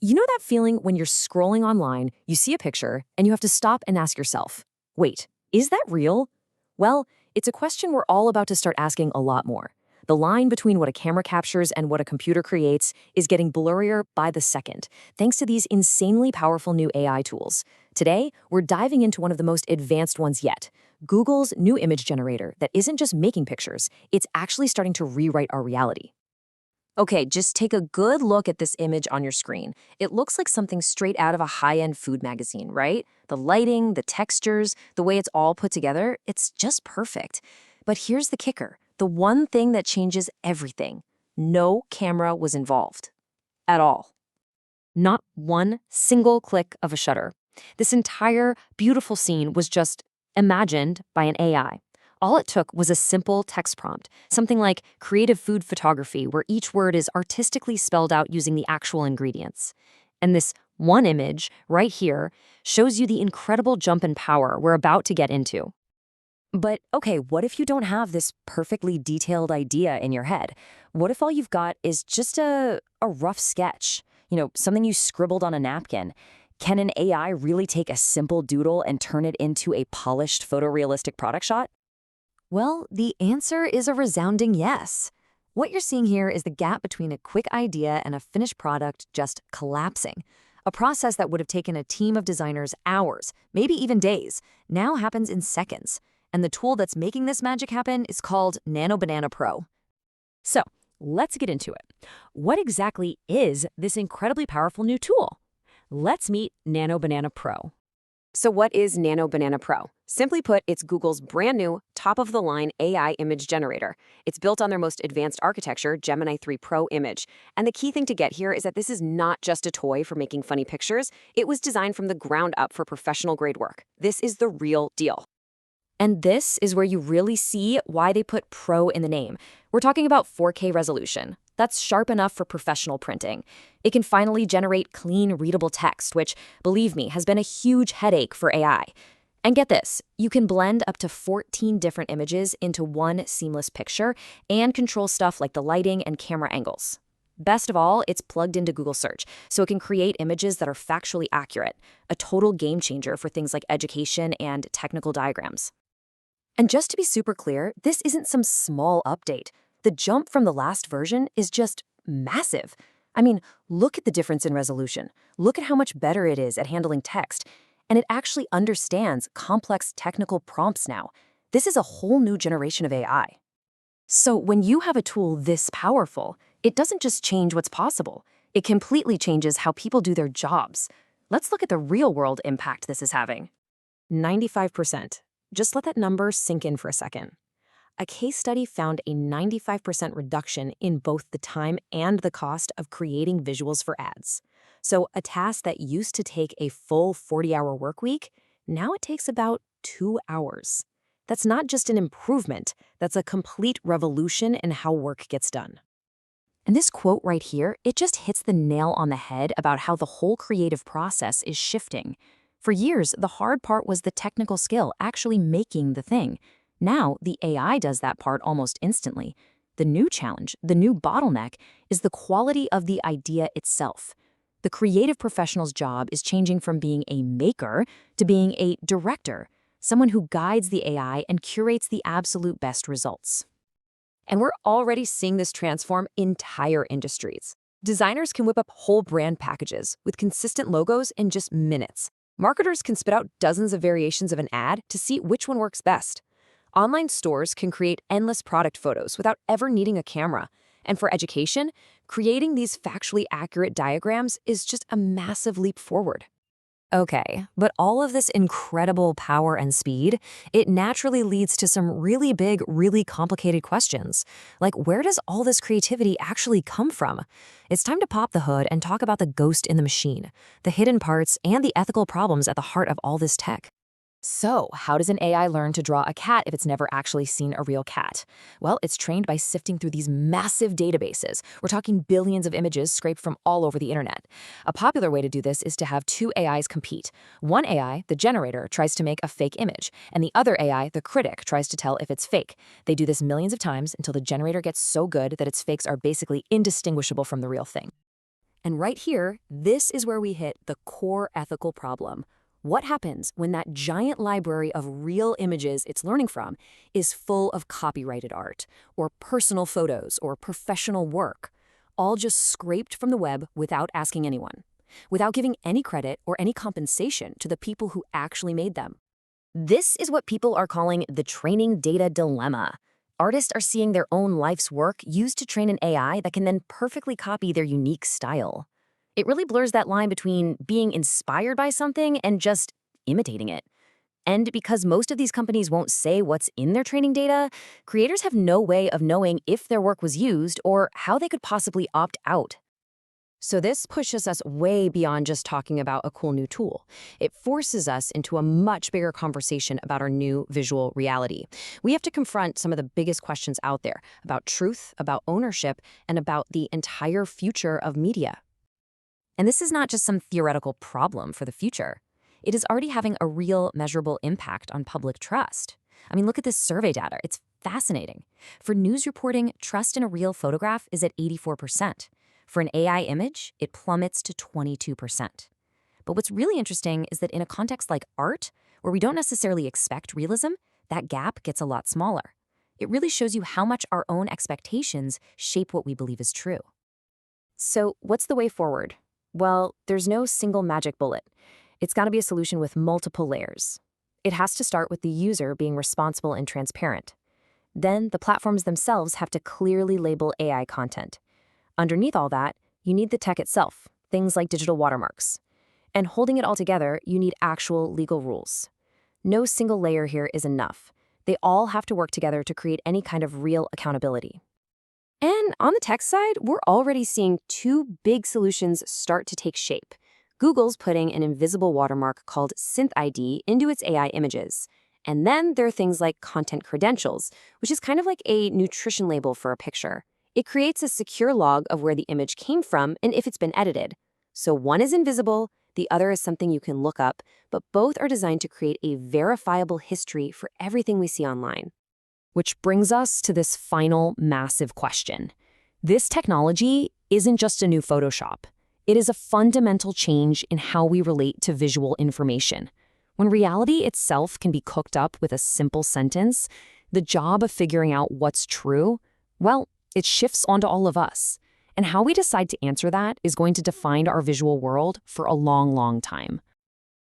You know that feeling when you're scrolling online, you see a picture, and you have to stop and ask yourself, wait, is that real? Well, it's a question we're all about to start asking a lot more. The line between what a camera captures and what a computer creates is getting blurrier by the second, thanks to these insanely powerful new AI tools. Today, we're diving into one of the most advanced ones yet, Google's new image generator that isn't just making pictures, it's actually starting to rewrite our reality. Okay, just take a good look at this image on your screen. It looks like something straight out of a high-end food magazine, right? The lighting, the textures, the way it's all put together, it's just perfect. But here's the kicker, the one thing that changes everything. No camera was involved. At all. Not one single click of a shutter. This entire beautiful scene was just imagined by an AI. All it took was a simple text prompt, something like creative food photography, where each word is artistically spelled out using the actual ingredients. And this one image, right here, shows you the incredible jump in power we're about to get into. But okay, what if you don't have this perfectly detailed idea in your head? What if all you've got is just a rough sketch? Something you scribbled on a napkin. Can an AI really take a simple doodle and turn it into a polished photorealistic product shot? Well, the answer is a resounding yes. What you're seeing here is the gap between a quick idea and a finished product just collapsing. A process that would have taken a team of designers hours, maybe even days, now happens in seconds. And the tool that's making this magic happen is called Nanobanana Pro. So, let's get into it. What exactly is this incredibly powerful new tool? Let's meet Nanobanana Pro. So what is Nanobanana Pro? Simply put, it's Google's brand new, top-of-the-line AI image generator. It's built on their most advanced architecture, Gemini 3 Pro image. And the key thing to get here is that this is not just a toy for making funny pictures. It was designed from the ground up for professional-grade work. This is the real deal. And this is where you really see why they put Pro in the name. We're talking about 4K resolution. That's sharp enough for professional printing. It can finally generate clean, readable text, which, believe me, has been a huge headache for AI. And get this, you can blend up to 14 different images into one seamless picture and control stuff like the lighting and camera angles. Best of all, it's plugged into Google Search, so it can create images that are factually accurate, a total game changer for things like education and technical diagrams. And just to be super clear, this isn't some small update. The jump from the last version is just massive. I mean, look at the difference in resolution. Look at how much better it is at handling text. And it actually understands complex technical prompts now. This is a whole new generation of AI. So when you have a tool this powerful, it doesn't just change what's possible. It completely changes how people do their jobs. Let's look at the real-world impact this is having. 95%. Just let that number sink in for a second. A case study found a 95% reduction in both the time and the cost of creating visuals for ads. So a task that used to take a full 40-hour work week, now it takes about 2 hours. That's not just an improvement, that's a complete revolution in how work gets done. And this quote right here, it just hits the nail on the head about how the whole creative process is shifting. For years, the hard part was the technical skill, actually making the thing. Now, the AI does that part almost instantly. The new challenge, the new bottleneck, is the quality of the idea itself. The creative professional's job is changing from being a maker to being a director, someone who guides the AI and curates the absolute best results. And we're already seeing this transform entire industries. Designers can whip up whole brand packages with consistent logos in just minutes. Marketers can spit out dozens of variations of an ad to see which one works best. Online stores can create endless product photos without ever needing a camera. And for education, creating these factually accurate diagrams is just a massive leap forward. Okay, but all of this incredible power and speed, it naturally leads to some really big, really complicated questions. Like, where does all this creativity actually come from? It's time to pop the hood and talk about the ghost in the machine, the hidden parts, and the ethical problems at the heart of all this tech. So, how does an AI learn to draw a cat if it's never actually seen a real cat? Well, it's trained by sifting through these massive databases. We're talking billions of images scraped from all over the internet. A popular way to do this is to have two AIs compete. One AI, the generator, tries to make a fake image, and the other AI, the critic, tries to tell if it's fake. They do this millions of times until the generator gets so good that its fakes are basically indistinguishable from the real thing. And right here, this is where we hit the core ethical problem. What happens when that giant library of real images it's learning from is full of copyrighted art, or personal photos, or professional work, all just scraped from the web without asking anyone, without giving any credit or any compensation to the people who actually made them? This is what people are calling the training data dilemma. Artists are seeing their own life's work used to train an AI that can then perfectly copy their unique style. It really blurs that line between being inspired by something and just imitating it. And because most of these companies won't say what's in their training data, creators have no way of knowing if their work was used or how they could possibly opt out. So this pushes us way beyond just talking about a cool new tool. It forces us into a much bigger conversation about our new visual reality. We have to confront some of the biggest questions out there about truth, about ownership, and about the entire future of media. And this is not just some theoretical problem for the future. It is already having a real, measurable impact on public trust. I mean, look at this survey data. It's fascinating. For news reporting, trust in a real photograph is at 84%. For an AI image, it plummets to 22%. But what's really interesting is that in a context like art, where we don't necessarily expect realism, that gap gets a lot smaller. It really shows you how much our own expectations shape what we believe is true. So what's the way forward? Well, there's no single magic bullet. It's got to be a solution with multiple layers. It has to start with the user being responsible and transparent. Then the platforms themselves have to clearly label AI content. Underneath all that, you need the tech itself, things like digital watermarks. And holding it all together, you need actual legal rules. No single layer here is enough. They all have to work together to create any kind of real accountability. And on the tech side, we're already seeing two big solutions start to take shape. Google's putting an invisible watermark called SynthID into its AI images. And then there are things like content credentials, which is kind of like a nutrition label for a picture. It creates a secure log of where the image came from and if it's been edited. So one is invisible, the other is something you can look up, but both are designed to create a verifiable history for everything we see online. Which brings us to this final massive question. This technology isn't just a new Photoshop. It is a fundamental change in how we relate to visual information. When reality itself can be cooked up with a simple sentence, the job of figuring out what's true, well, it shifts onto all of us. And how we decide to answer that is going to define our visual world for a long, long time.